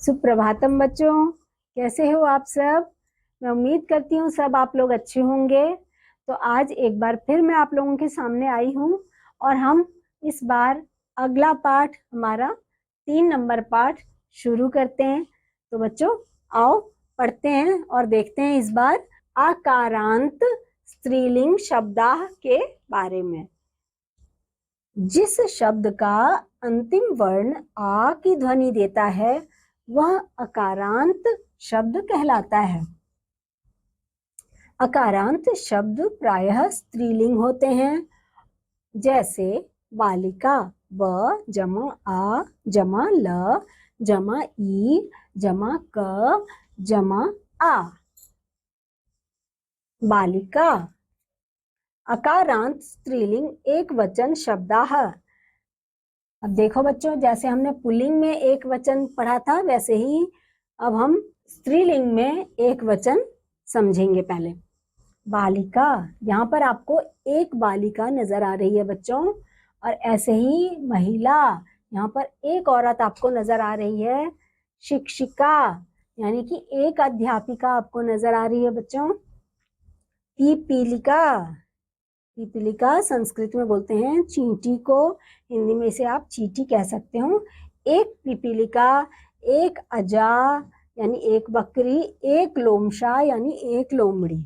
सुप्रभातम बच्चों, कैसे हो आप सब। मैं उम्मीद करती हूँ सब आप लोग अच्छे होंगे। तो आज एक बार फिर मैं आप लोगों के सामने आई हूँ और हम इस बार अगला पाठ, हमारा 3 नंबर पाठ शुरू करते हैं। तो बच्चों आओ पढ़ते हैं और देखते हैं इस बार आकारांत स्त्रीलिंग शब्दाह के बारे में। जिस शब्द का अंतिम वर्ण आ की ध्वनि देता है वह अकारांत शब्द कहलाता है। अकारांत शब्द प्रायः स्त्रीलिंग होते हैं, जैसे बालिका, ब जमा आ जमा ल जमा ई जमा क जमा आ। बालिका अकारांत स्त्रीलिंग एक वचन शब्दाह। अब देखो बच्चों, जैसे हमने पुल्लिंग में एक वचन पढ़ा था वैसे ही अब हम स्त्रीलिंग में एक वचन समझेंगे। पहले बालिका, यहाँ पर आपको एक बालिका नजर आ रही है बच्चों, और ऐसे ही महिला, यहाँ पर एक औरत आपको नजर आ रही है। शिक्षिका यानी कि एक अध्यापिका आपको नजर आ रही है बच्चों। पिपीलिका, पिपीलिका संस्कृत में बोलते हैं चींटी को, हिंदी में इसे आप चींटी कह सकते हो। एक पिपीलिका, एक अजा यानी एक बकरी, एक लोमशा यानी एक लोमड़ी।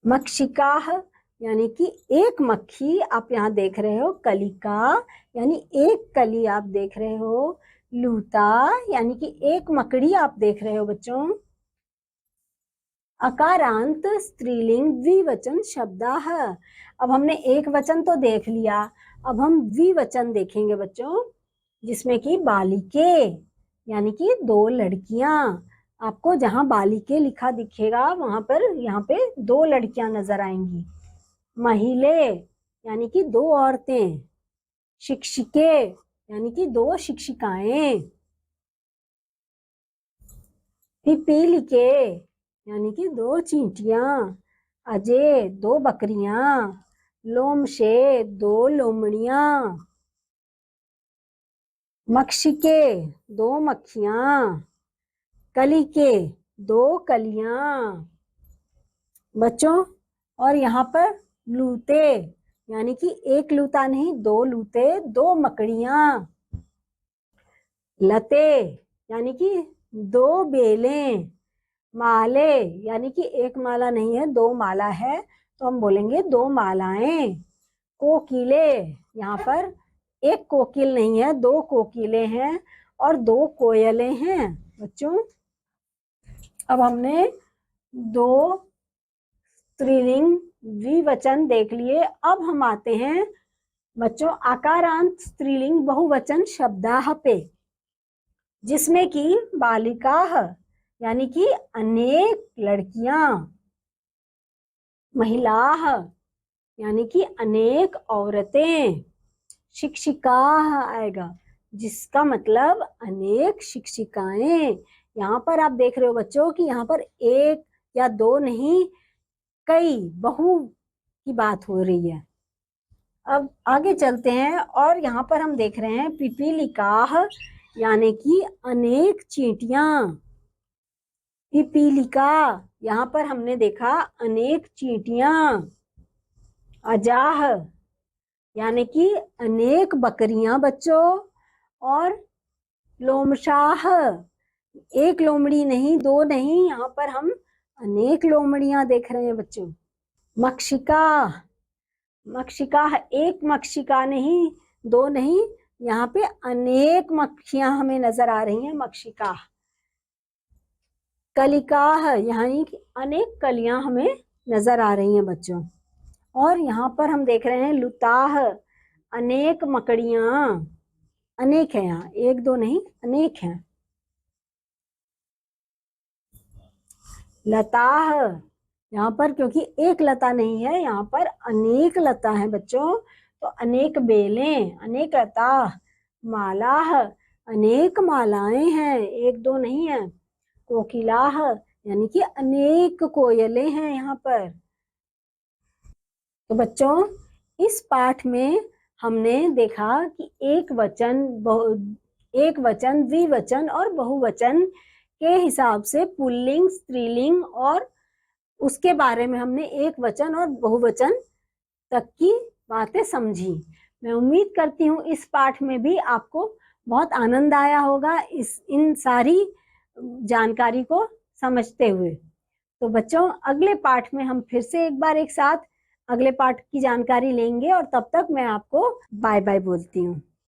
मक्षिकाह यानी कि एक मक्खी आप यहाँ देख रहे हो। कलिका यानी एक कली आप देख रहे हो। लूता यानी कि एक मकड़ी आप देख रहे हो बच्चों। अकारांत स्त्रीलिंग द्विवचन शब्दाह। अब हमने एक वचन तो देख लिया, अब हम द्विवचन देखेंगे बच्चों, जिसमें कि बालिके यानी कि 2 लड़कियां। आपको जहां बालिके लिखा दिखेगा वहां पर यहाँ पे 2 लड़कियां नजर आएंगी। महिले यानी कि 2 औरतें। शिक्षिके यानी कि 2 शिक्षिकाएं। पिपीलिके यानी कि 2 चींटियां। अजय 2 बकरियां। लोमशे 2 लोमड़ियां। मक्षिके 2 मक्खियां। कलिके 2 कलियां बच्चों। और यहाँ पर लूते यानी कि एक लूता नहीं, 2 लूते, 2 मकड़ियां। लते यानी कि 2 बेलें। माले यानी कि एक माला नहीं है, 2 माला है, तो हम बोलेंगे 2 मालाएं। कोकिले, यहाँ पर एक कोकिल नहीं है, 2 कोकिले हैं और 2 कोयलें हैं बच्चों। अब हमने 2 स्त्रीलिंग द्विवचन देख लिए। अब हम आते हैं बच्चों आकारांत स्त्रीलिंग बहुवचन शब्दाह पे, जिसमें कि बालिका यानी कि अनेक लड़कियां। महिला यानी कि अनेक औरतें। शिक्षिका आएगा, जिसका मतलब अनेक शिक्षिकाएं। यहाँ पर आप देख रहे हो बच्चों कि यहाँ पर एक या 2 नहीं, कई, बहु की बात हो रही है। अब आगे चलते हैं और यहाँ पर हम देख रहे हैं पिपीलिका यानी कि अनेक चींटियां। पिपीलिका, यहाँ पर हमने देखा अनेक चींटियां। अजाह यानी कि अनेक बकरियां बच्चों। और लोमशाह, एक लोमड़ी नहीं, 2 नहीं, यहाँ पर हम अनेक लोमड़ियां देख रहे हैं बच्चों। मक्षिका, मक्षिका एक मक्षिका नहीं, 2 नहीं, यहाँ पे अनेक मक्खियां हमें नजर आ रही हैं। मक्षिका। कलिका यानी कि अनेक कलियां हमें नजर आ रही हैं बच्चों। और यहाँ पर हम देख रहे हैं लुताह, अनेक मकड़ियां। अनेक है, यहाँ 1 2 नहीं, अनेक हैं। लताह, यहाँ पर क्योंकि एक लता नहीं है, यहाँ पर अनेक लता है बच्चों, तो अनेक बेलें, अनेक लता। मालाह, अनेक मालाएं हैं, 1 2 नहीं है। कोकिलाह यानी कि अनेक कोयलें हैं यहाँ पर। तो बच्चों इस पाठ में हमने देखा कि एक वचन एक वचन, द्विवचन और बहुवचन के हिसाब से पुल्लिंग, स्त्रीलिंग और उसके बारे में हमने एक वचन और बहुवचन तक की बातें समझी। मैं उम्मीद करती हूँ इस पाठ में भी आपको बहुत आनंद आया होगा इन सारी जानकारी को समझते हुए। तो बच्चों, अगले पाठ में हम फिर से एक बार एक साथ अगले पाठ की जानकारी लेंगे और तब तक मैं आपको बाय बाय बोलती हूँ।